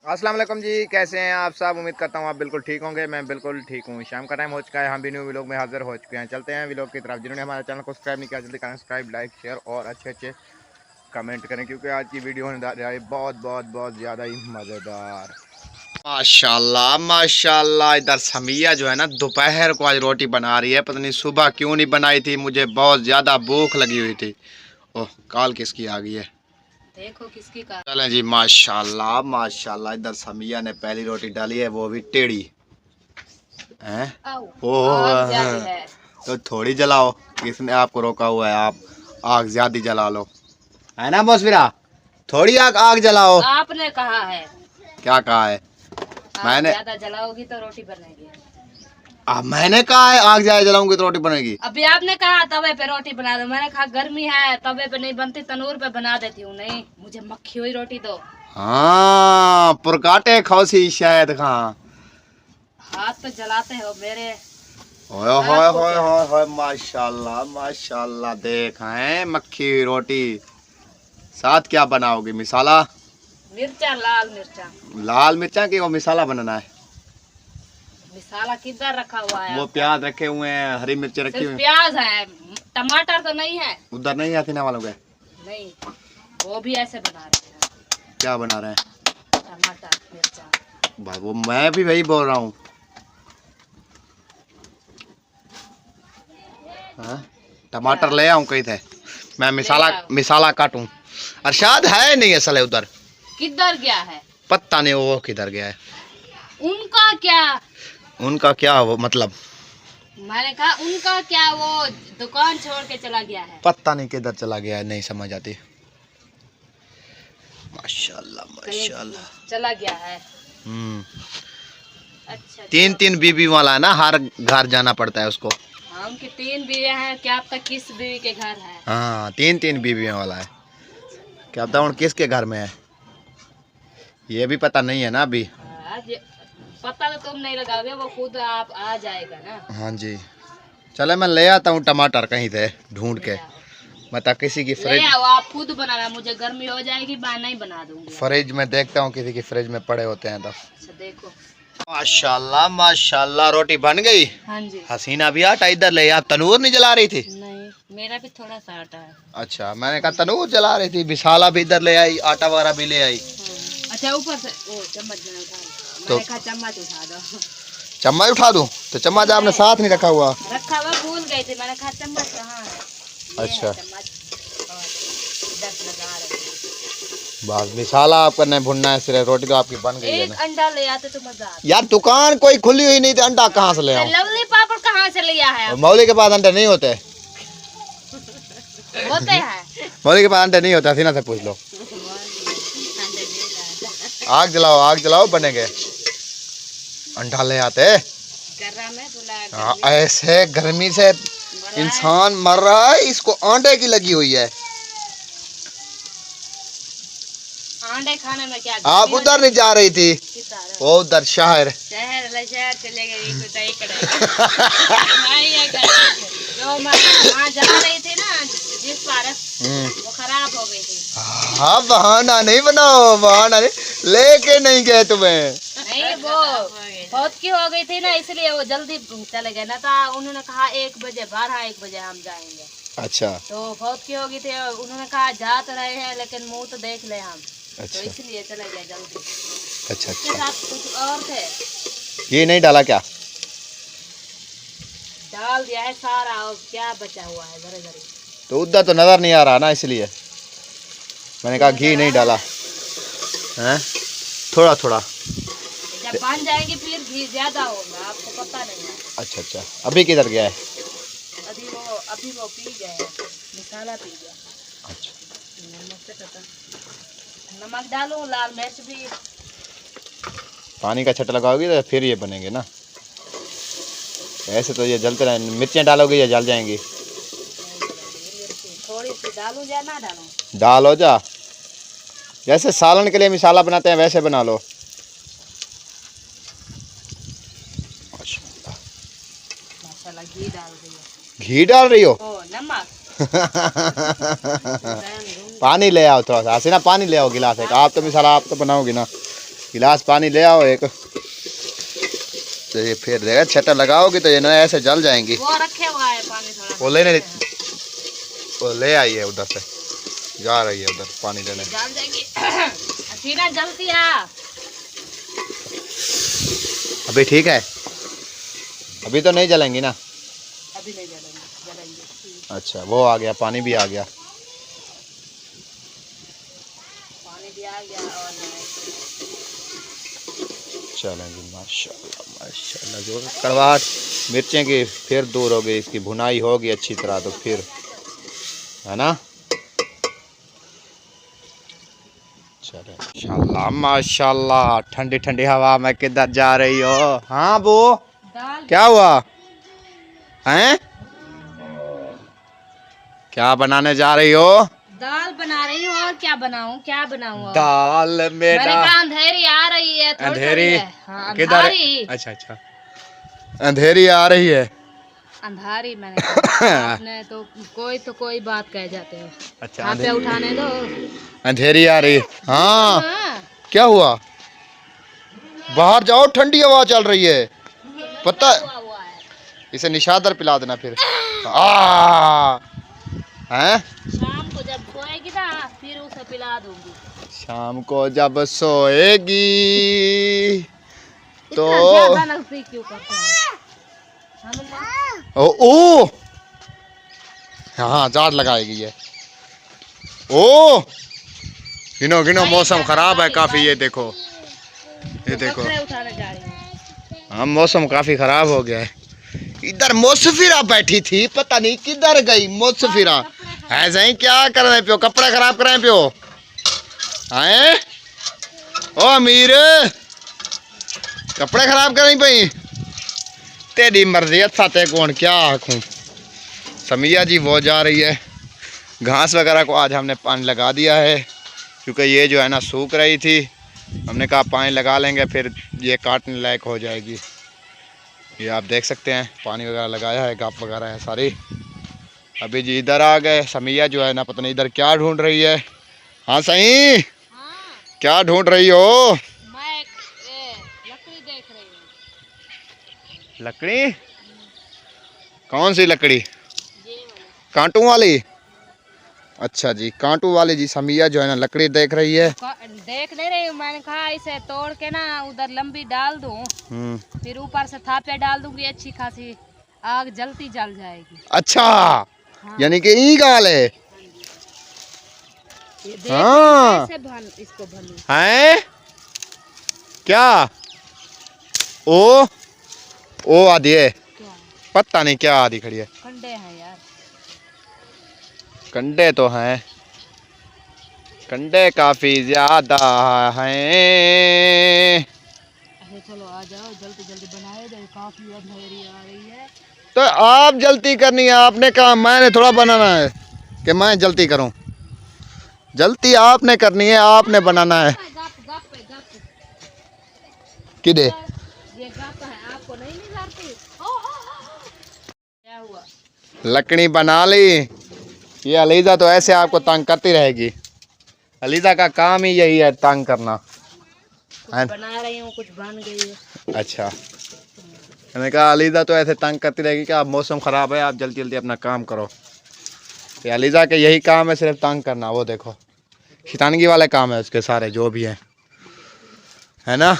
अस्सलाम वालेकुम जी, कैसे हैं आप सब। उम्मीद करता हूँ आप बिल्कुल ठीक होंगे। मैं बिल्कुल ठीक हूँ। शाम का टाइम हो चुका है, हम भी न्यू व्लॉग में हाजिर हो चुके हैं। चलते हैं व्लॉग की तरफ। जिन्होंने हमारे चैनल को सब्सक्राइब नहीं किया जल्दी करें सब्सक्राइब, लाइक, शेयर और अच्छे अच्छे कमेंट करें, क्योंकि आज की वीडियो होने जा रही है बहुत बहुत बहुत ज़्यादा ही मज़ेदार। माशाल्लाह माशाल्लाह, इधर समिया जो है ना दोपहर को आज रोटी बना रही है। पता नहीं सुबह क्यों नहीं बनाई थी, मुझे बहुत ज़्यादा भूख लगी हुई थी। ओह, कॉल किसकी आ गई है, देखो किसकी का। चलें जी। माशाल्लाह माशाल्लाह, इधर समिया ने पहली रोटी डाली है, वो भी टेढ़ी है। आग ज्यादा है तो थोड़ी जलाओ, किसने आपको रोका हुआ है। आप आग ज्यादा जला लो, है ना मौसफिरा। थोड़ी आग आग जलाओ। आपने कहा है। क्या कहा है मैंने? ज्यादा जलाओगी तो रोटी बनेगी। मैंने कहा है आग ज्यादा जलाऊंगी तो रोटी बनेगी। अभी आपने कहा तवे पे रोटी बना दो, मैंने कहा गर्मी है तवे पे नहीं बनती, तनूर पे बना देती हूँ। नहीं, मुझे मक्खी हुई रोटी दो। हाँ, पुरकाटे खौसी शायद कहाँ हाथ पे जलाते हो मेरे। होय होय होय होय होय, माशाल्लाह माशाल्लाह। देख हैं मक्खी हुई रोटी, साथ क्या बनाओगी? मिसाला, मिर्चा, लाल मिर्चा। लाल मिर्चा की वो मिसाला बनाना है। मिसाला किधर रखा हुआ है? वो प्याज रखे हुए हैं, हरी मिर्च रखी हुई। प्याज है, टमाटर तो नहीं है। उधर नहीं आती ना वालों के। नहीं, वो भी ऐसे बना रहे हैं। क्या बना रहे हैं? टमाटर मिर्चा। भाई वो मैं भी वही बोल रहा हूँ। टमाटर ले आऊं कहीं थे, मैं मिसाला काटूं। अरशाद है नहीं असल है उधर। किधर गया है? पता नहीं वो किधर गया है। उनका क्या? उनका क्या वो मतलब? मैंने कहा उनका क्या, वो दुकान छोड़ के चला गया है। पता नहीं किधर चला गया है, नहीं समझ आती। माशाल्लाह माशाल्लाह, चला गया है। अच्छा, तीन तीन बीबी वाला है ना, हर घर जाना पड़ता है उसको। हाँ, उनकी 3 बीवी हैं। क्या पता किस बीवी के घर है। हाँ, तीन तीन बीबियों वाला है। क्या पता किसके घर में है, ये भी पता नहीं है ना अभी। पता तो तुम नहीं लगाओगे, वो खुद आप आ जाएगा ना। हाँ जी, चले मैं ले आता हूँ टमाटर कहीं से ढूंढ के। बता किसी की फ्रिज, ले आओ, आप खुद बनाना, मुझे गर्मी हो जाएगी, मैं नहीं बना दूंगी। फ्रिज में देखता हूँ किसी की फ्रिज में पड़े होते हैं तो। अच्छा देखो। माशाल्लाह माशाल्लाह, रोटी बन गई। हाँ जी। हसीना भी आटा इधर ले, आप तनूर नहीं जला रही थी? नहीं, मेरा भी थोड़ा सा आटा है। अच्छा, मैंने कहा तनूर जला रही थी। विशाला भी इधर ले आई, आटा वगैरह भी ले आई। अच्छा, ऊपर से ओ चम्मच में उठा लो। मैंने कहा चम्मच उठा दो। चम्मच उठा दूं? तो चम्मच आपने साथ नहीं रखा हुआ। रखा हुआ भूल गई थी, मैंने कहा चम्मच कहाँ है। अच्छा, चम्मच और दस लगा रहे। बस मिसाला आपका नहीं भुनना है, सिर्फ रोटी तो आपकी बन गई है ना। एक अंडा ले आते तो मजा आता। यार दुकान कोई खुली हुई नहीं थी, अंडा कहाँ से ले आऊं? लवली पापड़ कहाँ से लिया है? मौली के पास अंडे नहीं होते। होते हैं। मौली के पास अंडे नहीं होते, हसीना से पूछ लो। आग जलाओ बनेंगे। अंडा ले आते। हाँ, ऐसे गर्मी से इंसान मर रहा है, इसको अंडे की लगी हुई है। अंडे खाने में क्या? आप उधर नहीं जा रही थी? वो उधर शहर चले गई जो वहाँ जा रही थी ना, जिस पार्क, वो खराब हो गई थी। हाँ, बहाना नहीं बनाओ, बहाना नहीं, लेके नहीं गए तुम्हें। नहीं, वो बहुत की हो गई थी ना, इसलिए वो जल्दी चले गए ना। था उन्होंने कहा 1 बजे 1 बजे हम जाएंगे। अच्छा, तो बहुत की हो गई थी, उन्होंने कहा जा तो रहे हैं लेकिन मुंह तो देख ले हम। अच्छा, तो इसलिए चले गए जल्दी। अच्छा अच्छा, कुछ और थे। ये नहीं डाला क्या? डाल दिया है सारा, और क्या बचा हुआ है घरे घरे। तो उधर तो नजर नहीं आ रहा ना, इसलिए मैंने कहा घी नहीं डाला है, थोड़ा थोड़ा। जब बन जाएगी फिर घी ज्यादा होगा, आपको पता नहीं है। अच्छा अच्छा, अभी किधर गया है? अभी वो पी गए, मसाला पी गया। अच्छा, नमक डालो, लाल मिर्च भी। पानी का छट्टा लगाओगी तो फिर ये बनेंगे ना। ऐसे तो ये जलते रहे, मिर्चें डालोगे ये जल जाएंगी। थोड़ी सी डालूं या ना डालूं? डालो जा, जैसे सालन के लिए मसाला बनाते हैं वैसे बना लो। माशाल्लाह, घी डाल रही हो। घी डाल रही हो? ओ, नमक। पानी ले आओ थोड़ा सा, हसीना पानी ले आओ गिलास एक। आप तो मिसाला आप तो बनाओगी ना। गिलास पानी ले आओ एक। तो ये फिर देगा, छटा लगाओगी तो ये ना ऐसे जल जाएंगी। वो रखे हुआ है पानी थोड़ा। वो लेने, वो ले आई है उधर से, जा रही है उधर पानी लेने। जल जाएगी सीना जलती है। अभी ठीक है, अभी तो नहीं जलेंगी ना? अभी नहीं जलेंगे, जलेंगे। अच्छा, वो आ गया, पानी भी आ गया। पानी भी आ गया और चलेंगे। माशाल्लाह माशाल्लाह। जो कड़वाहट मिर्चें की फिर दूर हो गई, इसकी भुनाई होगी अच्छी तरह तो फिर, है ना? चले माशाल्लाह माशाल्लाह। ठंडी ठंडी हवा में किधर जा रही हो? हाँ वो क्या हुआ हैं? क्या बनाने जा रही हो? दाल बना रही हूँ। और क्या बनाऊँ, क्या बनाऊँ? दाल में मैंने कहा अंधेरी आ रही है, अंधेरी हाँ, किधर? अच्छा अच्छा, अंधेरी आ रही है। अंधारी मैंने कहा। आपने तो कोई बात कह जाते हो। अच्छा, यहाँ पे उठाने दो। अंधेरी आ रही है। हाँ, हाँ। क्या हुआ? बाहर जाओ, ठंडी हवा चल रही है। पता है, इसे निशादर पिला देना फिर। हैं? शाम को जब सोएगी ना फिर उसे पिला दूंगी। शाम को जब सोएगी तो ज्यादा नजदीक क्यों करते हैं? ओ हाँ, जाड़ लगाएगी ये। ओ गिनो गिनो, मौसम खराब है काफी। ये देखो, ये देखो, उठाने जा रही हूँ। हाँ मौसम काफी खराब हो गया है। इधर मुसफिरा बैठी थी, पता नहीं किधर गई मुसफिरा। ऐसे ही क्या कर रहे पियो, कपड़े खराब कर रहे पियो? आए ओ अमीर, कपड़े खराब कर रही पई? तेरी मर्जी, अच्छा ते कौन क्या आखूं। समिया जी वो जा रही है, घास वगैरह को आज हमने पानी लगा दिया है, क्योंकि ये जो है ना सूख रही थी। हमने कहा पानी लगा लेंगे फिर ये काटने लायक हो जाएगी। ये आप देख सकते हैं, पानी वगैरह लगाया है, गाप वगैरह है सारी। अभी जी इधर आ गए। समिया जो है ना पता नहीं इधर क्या ढूंढ रही है। हाँ सही, क्या ढूंढ रही हो? मैं लकड़ी देख रही हूँ। लकड़ी? कौन सी लकड़ी? कांटों वाली? अच्छा जी, कांटों वाली जी। समिया जो है ना लकड़ी देख रही है। देख नहीं रही हूँ, मैंने कहा इसे तोड़ के ना उधर लंबी डाल दूँ, फिर ऊपर से थापे डाल दूंगी, अच्छी खासी आग जलती जल जाएगी। अच्छा, हाँ। यानी कि ई गाल है। हाँ, इसको हैं क्या? ओ आदि है, पता नहीं क्या आदि खड़ी है। कंडे हैं यार, कंडे तो हैं, कंडे काफी ज्यादा हैं। चलो आ जाओ, जल्दी जल्दी बनाए दे, काफी अंधेरी आ रही है। तो आप जल्दी करनी है, आपने कहा, मैंने थोड़ा बनाना है कि मैं जल्दी करूं। जल्दी आपने करनी है, आपने बनाना है। किधे? ये गप है, आपको नहीं निकालती। क्या हुआ? लकड़ी बना ली। ये अलीजा तो ऐसे आपको तंग करती रहेगी। अलीजा का काम ही यही है, तंग करना। बना रही हूँ, कुछ बन गई है। अच्छा, मैंने कहा अलीजा तो ऐसे तंग करती रहेगी कि आप मौसम ख़राब है, आप जल्दी जल्दी अपना काम करो। तो अलीजा के यही काम है, सिर्फ तंग करना। वो देखो, शैतानगी वाले काम है उसके सारे जो भी हैं, है ना?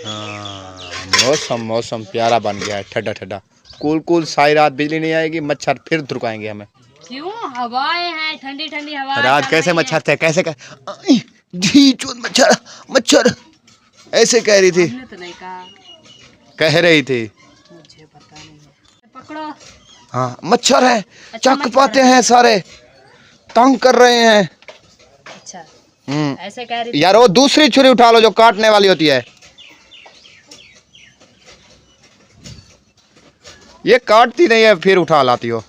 हाँ, मौसम प्यारा बन गया है, ठंडा ठंडा, कूल कूल। सारी रात बिजली नहीं आएगी, मच्छर फिर धुरकाएंगे हमें। क्यों? हवाएं हैं, ठंडी ठंडी हवा। रात कैसे मच्छर थे, कैसे जी चूत मच्छर मच्छर ऐसे कह रही थी। तो नहीं कहा, कह रही थी, मुझे पता नहीं है। पकड़ो। हाँ मच्छर है, अच्छा, चक पाते हैं सारे, तंग कर रहे हैं। अच्छा, ऐसे कह रही थी। यार वो दूसरी छुरी उठा लो जो काटने वाली होती है। ये काटती नहीं है, फिर उठा लाती हो।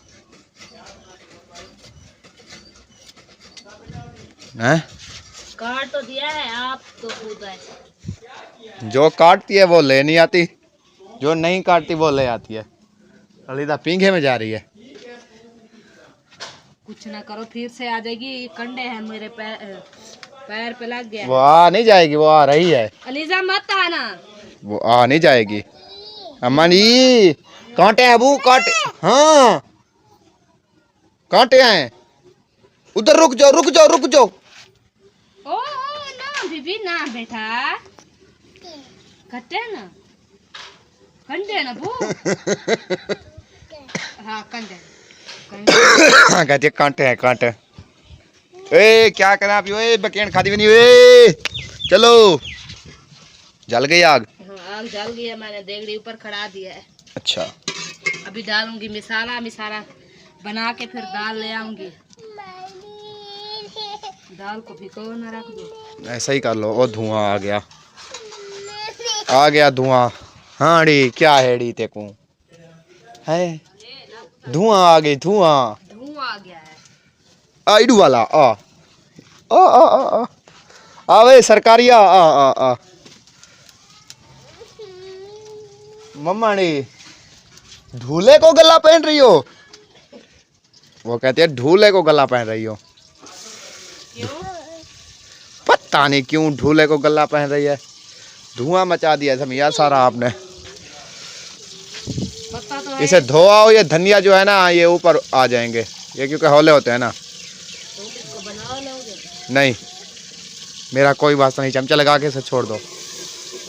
हैं? काट तो दिया है, आप तो खुद है। जो काटती है वो ले नहीं आती, जो नहीं काटती वो ले आती है। अलीदा पींघे में जा रही है। कुछ ना करो, फिर से आ जाएगी। कंडे हैं मेरे पैर पे लग गया। वो आ नहीं जाएगी, वो आ रही है। अलीजा मत आना। वो आ नहीं जाएगी। अम्मा जी कांटे हैं अबू, कांटे। हाँ कांटे हैं उधर। रुक जाओ रुक जाओ रुक जाओ। ओ ना बीबी ना बेटा, कटे ना कंडे ना बू। हाँ कंडे कहती है कांटे हैं कांटे। ए क्या करें आप? ये बकेन खाती भी नहीं हुए। चलो जल गई आग। हाँ आग जल गई है, मैंने देगड़ी ऊपर खड़ा दिया है। अच्छा अभी डालूंगी मिसाला बना के फिर दाल ले आऊंगी। दाल को भिगो ना रख दो। ऐसा ही कर लो। वो धुआं आ गया धुआं। हाड़ी क्या हेड़ी ते को है? धुआं आ गई, धुआं आ गया है। आइडू वाला आ आवे सरकारी आ मम्मा ने ढूले को गला पहन रही हो। वो कहते हैं ढूले को गला पहन रही हो। क्यों? पता नहीं क्यों ढूले को गला पहन रही है। धुआं मचा दिया समिया सारा आपने। पता तो है। इसे धोआओ, ये धनिया जो है ना ये ऊपर आ जाएंगे, ये क्योंकि हौले होते हैं ना। तुम इसको बना लोगे? नहीं मेरा कोई वास्ता नहीं, चमचा लगा के इसे छोड़ दो।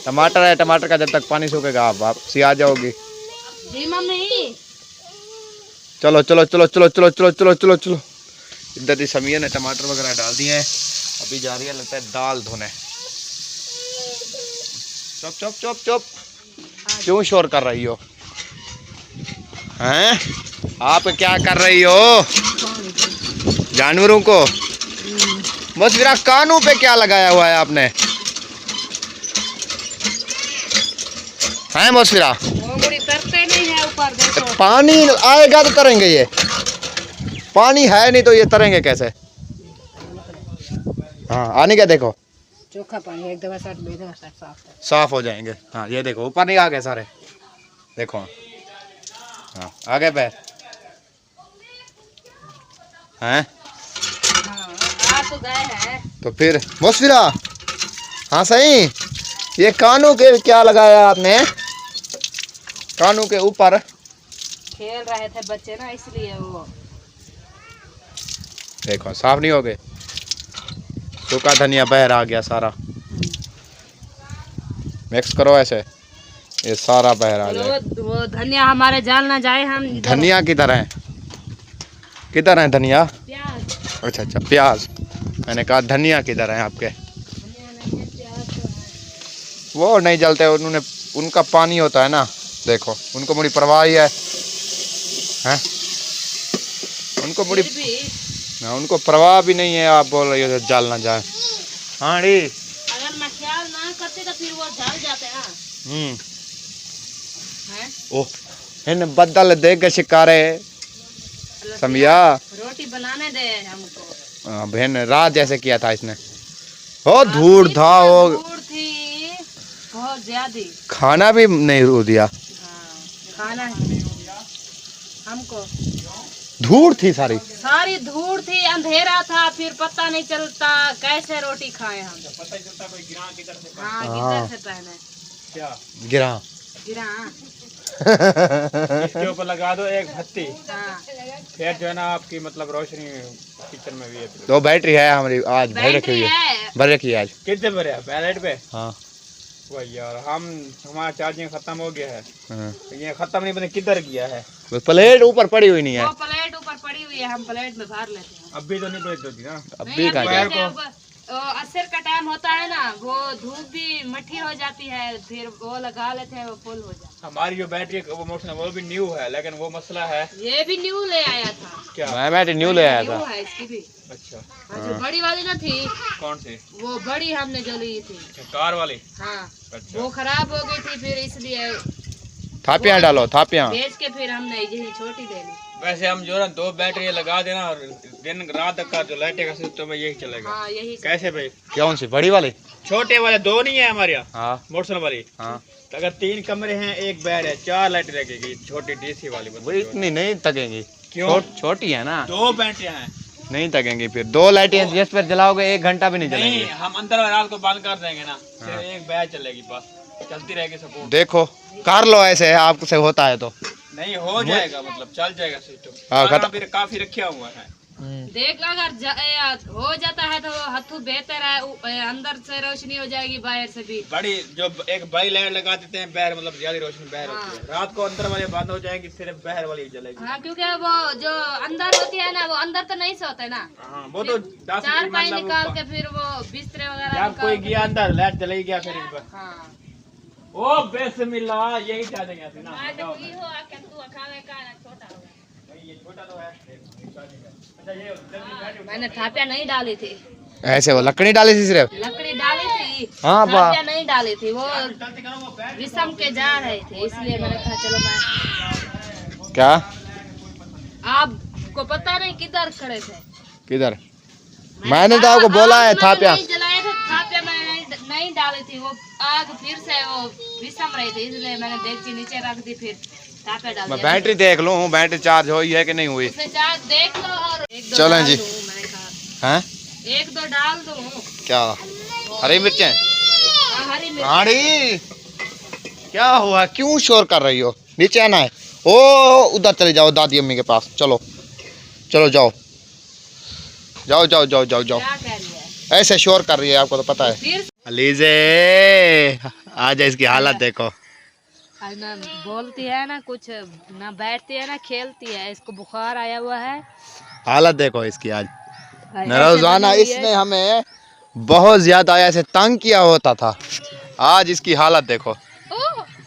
टमाटर है, टमाटर का जब तक पानी सूखेगा आप वापसी आ जाओगी। जी मम्मी। चलो चलो चलो चलो चलो चलो चलो चलो चलो। इधर ही समिया ने टमाटर वगैरह डाल दिए हैं। अभी जा रही है लगता है दाल धोने। चुप चुप चुप चुप, क्यों शोर कर रही हो? हैं आप क्या कर रही हो? जानवरों को मसविरा कानों पे क्या लगाया हुआ है आपने? हैं मसविरा? तरते नहीं है ऊपर, देखो। पानी आएगा तो तरेंगे, ये पानी है नहीं तो ये तरेंगे कैसे? हाँ आने क्या देखो, चोखा पानी एकदम साफ हो जाएंगे। हाँ ये देखो ऊपर नहीं आ गए सारे, देखो। हाँ आ गए पैर हैं। हाँ तो गए हैं। तो फिर मसविरा, हाँ सही। ये कानों के क्या लगाया आपने? कानों के ऊपर खेल रहे थे बच्चे ना, इसलिए वो देखो साफ नहीं हो गए। सूखा धनिया बाहर आ गया सारा। मिक्स करो ऐसे, ये सारा बाहर आ जाए। वो धनिया हमारे जाल ना जाए। हम धनिया किधर है? किधर है धनिया? प्याज। अच्छा अच्छा प्याज। मैंने कहा धनिया किधर है आपके? वो नहीं जलते, उन्होंने उनका पानी होता है ना, देखो उनको बड़ी परवाह है। हैं? उनको बड़ी ना, उनको परवाह भी नहीं है। आप बोल रही हो जल ना जाए। हाँ डी, अगर मैं ख्याल ना करते तो फिर वो जल जाते हैं। ओह इन बदल देख शिकारे समिया। रोटी बनाने दे हमको। बहन रात जैसे किया था इसने। हो धूड़ था, वो धूड़ थी बहुत ज्यादा। खाना भी नहीं रो दिया। खाना हमको धूड़ थी सारी धूड़ थी, अंधेरा था, फिर पता नहीं चलता कैसे रोटी खाए हम। पता ही चलता कोई गिरा किधर से। हाँ किधर से पहने क्या गिरा। इसके ऊपर लगा दो एक बत्ती। हाँ। फिर जो है ना आपकी मतलब रोशनी किचन में भी है। तो बैटरी है हमारी आज भर रखी हुई है, भर रखी है आज। कितने भरे है पैलेट पे? हाँ वही यार, हमारा चार्जिंग खत्म हो गया है। हाँ। ये खत्म नहीं, पता किधर गया है। प्लेट ऊपर पड़ी हुई नहीं है। वो प्लेट ऊपर पड़ी हुई है, हम प्लेट में भर लेते हैं। अब भी तो नहीं प्लेट होती ना। अब भी कहाँ असर का टाइम होता है ना, वो धूप भी मट्टी हो जाती है, फिर वो लगा लेते हैं, वो फुल हो जाता है। हमारी जो बैटरी वो मोटर वो भी न्यू है, लेकिन वो मसला है। ये भी न्यू ले आया था क्या? मैं बैटरी न्यू ले आया था। न्यू है इसकी भी। अच्छा जो बड़ी वाली ना थी, कौन सी? वो बड़ी हमने जो ली थी। कार वाली? हाँ अच्छा। वो खराब हो गई थी, फिर इसलिए थापियाँ डालो, थापियाँ बेच के फिर हमने यही छोटी ले ली। वैसे हम जो है 2 बैटरी लगा देना और दिन रात तक का जो लाइटें का सिस्टम है यही चलेगा। हाँ यही कैसे भाई? कौन सी बड़ी वाली? छोटे वाले 2 नहीं है हमारे यहाँ। हाँ मोटरसाइकिल वाली। हाँ तो अगर 3 कमरे हैं, एक बेड है, 4 लाइट लगेगी छोटी डीसी वाली। वो इतनी नहीं तकेंगी। क्यों? छोटी है ना, 2 बैटरियां हैं। नहीं थकेंगी फिर। 2 लाइटें जिस पर जलाओगे 1 घंटा भी नहीं नहीं, चलेंगी। हम अंदर और रात को बंद कर देंगे ना, सिर्फ एक बैच चलेगी बस, चलती रहेगी सपोर्ट। देखो कर लो ऐसे, आपसे होता है तो। नहीं हो जाएगा, मतलब चल जाएगा सिस्टम। हाँ, खाना फिर काफी रखा हुआ है। देख लो, अगर हो जाता है तो हथू बेहतर है, अंदर से रोशनी हो जाएगी, बाहर से भी। बड़ी जो एक बड़ी लाइट लगा देते हैं बाहर, मतलब ज्यादा रोशनी बाहर होती है। रात को अंदर वाले बंद हो जाएंगी, सिर्फ बाहर वाली जलेगी। हाँ, क्योंकि वो जो अंदर होती है ना, वो अंदर तो नहीं सोते ना। हाँ, वो तो 10 चार पाई निकाल के फिर वो बिस्तर वगैरह जब कोई गया अंदर लाइट चलेगी गया फिर इनका। हाँ। ओ बिस्मिल्लाह, यही चाहते हैं ना। ये छोटा तो है। अच्छा, ये मैंने थापिया नहीं डाली थी, ऐसे वो लकड़ी डाली थी सिर्फ। लकड़ी डाली थी, हाँ, थापिया नहीं डाली थी। वो विषम के जा रहे थे, इसलिए मैंने कहा चलो मैं। क्या आपको पता नहीं किधर खड़े थे? किधर? मैंने तो आपको बोला है थापिया। जलाए थे, थापिया मैंने नहीं डाली थी। वो आग फिर से वो विषम रही थी, इसलिए मैंने देख नीचे रख दी, फिर थापिया डाल मैं दिया। बैटरी देख लूं, बैटरी चार्ज हुई है कि नहीं हुई। उसे चार्ज देख लो और 1-2 चलें डाल जी। दूं, मैंने कहा हैं 1-2 डाल दूं। क्या? हरी मिर्चें? हरी मिर्च। हाड़ी क्या हुआ, क्यों शोर कर रही हो? नीचे आना है। ओ उधर चले जाओ दादी अम्मी के पास। चलो चलो जाओ जाओ जाओ जाओ जाओ जाओ। क्या कह रही है? ऐसे शोर कर रही है, आपको तो पता है। फिर अलीजे आज इसकी हालत देखो। ना बोलती है ना कुछ, ना बैठती है ना खेलती है। इसको बुखार आया हुआ है, हालत देखो इसकी आज। ऐसे रोजाना बनी हुई है। इसने हमें बहुत ज्यादा ऐसे तंग किया होता था, आज इसकी हालत देखो।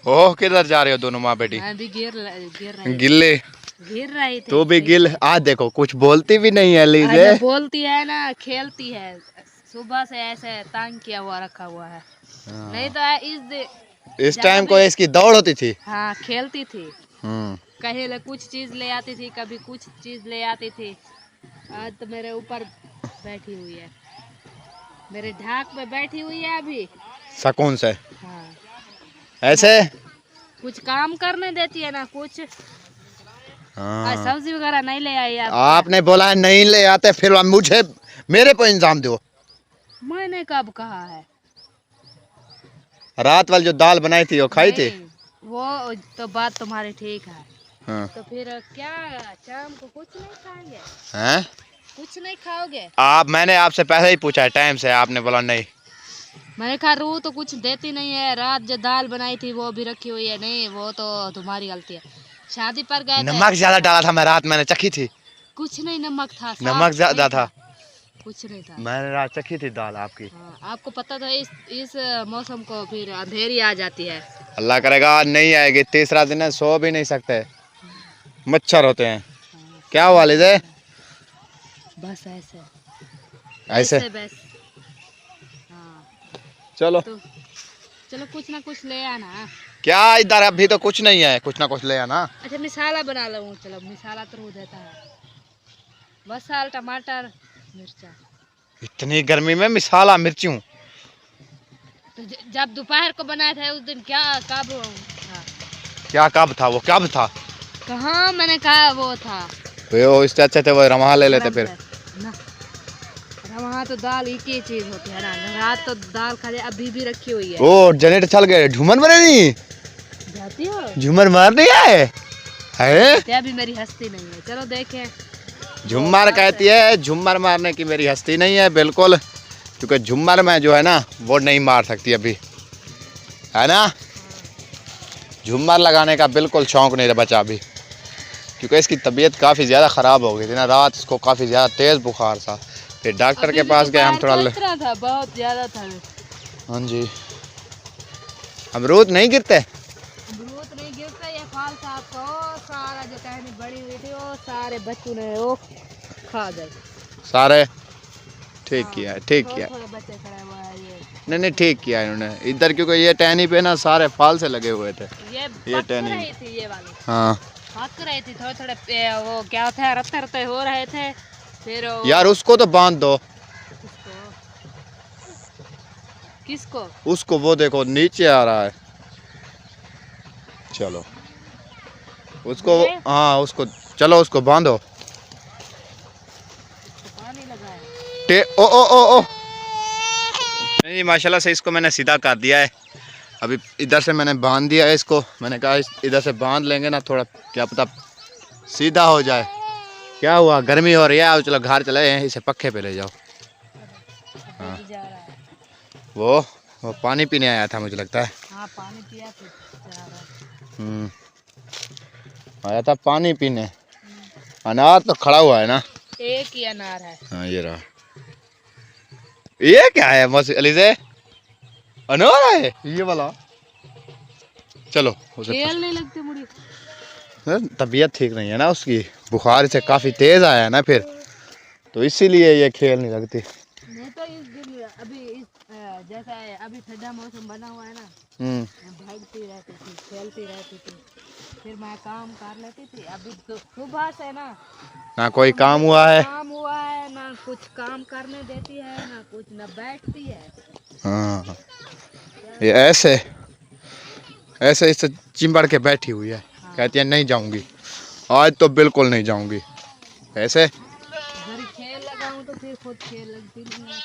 ओह किधर जा रहे हो दोनों माँ बेटी? मैं भी गिर रही थी। तू भी गिल। आज देखो कुछ बोलती भी नहीं है लीजे। अच्छा, बोलती है ना, खेलती है। सुबह से ऐसे तंग किया हुआ रखा हुआ है। नहीं तो इस टाइम को इसकी दौड़ होती थी। हाँ, खेलती थी। कहीं कुछ चीज ले आती थी, कभी कुछ चीज ले आती थी। आज तो मेरे ऊपर बैठी हुई है, मेरे ढाक पे बैठी हुई है अभी सुकून से। हाँ। ऐसे कुछ काम करने देती है ना कुछ। हाँ। आज सब्जी वगैरह नहीं ले आई आपने बोला है नहीं ले आते, फिर मुझे मेरे पे इंजाम दो। मैंने कब कहा है? रात वाली जो दाल बनाई थी वो खाई थी। नहीं, वो तो बात तुम्हारी ठीक है। हाँ। तो फिर क्या शाम को कुछ नहीं खाएंगे? हैं? कुछ नहीं खाओगे? मैंने आपसे पहले ही पूछा है टाइम से, आपने बोला नहीं। मैंने कहा रू तो कुछ देती नहीं है। रात जो दाल बनाई थी वो भी रखी हुई है। नहीं, वो तो तुम्हारी गलती है। शादी पर गए थे, नमक ज्यादा डाला था मैं रात, मैंने चखी थी। कुछ नहीं, नमक था, नमक ज्यादा था। कुछ नहीं था। मैंने रात चखी थी दाल आपकी। हाँ, आपको पता था इस मौसम को फिर अंधेरी आ जाती है। अल्लाह करेगा आज नहीं आएगी। तीसरा दिन है, सो भी नहीं सकते, मच्छर होते हैं। क्या हुआ लीजे? बस ऐसे ऐसे बस। हाँ, चलो तो चलो कुछ ना कुछ ले आना। क्या इधर अभी तो कुछ नहीं है, कुछ ना कुछ ले आना। अच्छा, मिसाला बना लूँ। चलो मिसाला तो रू देता है। मसाल, टमाटर, मिर्चा। इतनी गर्मी में मिसाला मिर्चू? तो जब दोपहर को बनाया था उस दिन क्या कब था? क्या कब था? वो कब था? कहाँ मैंने कहा वो था। वो इससे अच्छे थे वो रमहा ले लेते फिर। ना, वहाँ तो दाल एक ही चीज होती है ना। रात तो दाल खाली अभी भी रखी हुई है। ओ जनरेटर चल गए, झूमर मरे नहीं? जाती हो? झूमर मार नहीं आए है? अभी मेरी हस्ती नहीं है। चलो देखें। झुम्मर कहती है, झुम्मर मारने की मेरी हस्ती नहीं है बिल्कुल, क्योंकि झुम्मर में जो है ना वो नहीं मार सकती अभी, है ना। झुम्मर लगाने का बिल्कुल शौक नहीं बचा अभी, क्योंकि इसकी तबीयत काफ़ी ज़्यादा ख़राब हो गई थी ना। रात इसको काफ़ी ज़्यादा तेज़ बुखार था, फिर डॉक्टर के पास गए हम थोड़ा था, बहुत ज़्यादा था। हाँ जी। अमरूद नहीं गिरते? अमरूद नहीं गिरते। ये फल साहब को सारा जो टहनी बड़ी हुई थी वो सारे बच्चों ने वो खा गए सारे। ठीक किया है, ठीक किया। थोड़े बच्चे खड़े हुए हैं ये। नहीं ठीक किया इन्होंने इधर, क्योंकि ये टहनी पे ना सारे फल से लगे हुए थे। ये टहनी रही थी ये वाली। हाँ पक रही थी, थोड़े थोड़े वो क्या होता है, रत्ते रत्ते हो रहे थे। फिर यार उसको तो बांध दो। किसको? उसको, वो देखो नीचे आ रहा है। चलो उसको, हाँ उसको चलो उसको बांधो। पानी लगाया। ओ ओ ओ ओ नहीं, माशाल्लाह से इसको मैंने सीधा कर दिया है। अभी इधर से मैंने बांध दिया है इसको। मैंने कहा इधर से बांध लेंगे ना, थोड़ा क्या पता सीधा हो जाए। क्या हुआ, गर्मी हो रही है? आओ चलो घर चले हैं, इसे पक्के पे ले जाओ। हाँ। जा रहा है। वो पानी पीने आया था मुझे लगता है। हाँ पानी पिया फिर जा रहा है। आया था पानी पीने। अनार तो खड़ा हुआ है ना? एक ही अनार है। हाँ ये रहा। ये क्या है अलीज़े? अनार है ये वाला? चलो उसे खेल नहीं लगती मुड़ी। तबीयत ठीक नहीं है ना उसकी, बुखार से काफ़ी तेज़ आया है ना फिर, तो इसीलिए ये खेल नहीं लगती। नहीं तो इस दिन अभी जैसा अभी ठंडा मौसम बना हुआ है ना, भागती रहती थी, खेलती रहती थी, फिर मैं काम कर लेती थी। अभी तो सुबह से ना कोई काम हुआ है, ना कुछ काम करने देती है, ना कुछ, ना बैठती है। हाँ ये ऐसे इससे चिंबड़ के बैठी हुई है। हाँ। कहती है नहीं जाऊंगी, आज तो बिल्कुल नहीं जाऊंगी। ऐसे खेल लगाऊं तो फिर खुद खेल लगती नहीं है।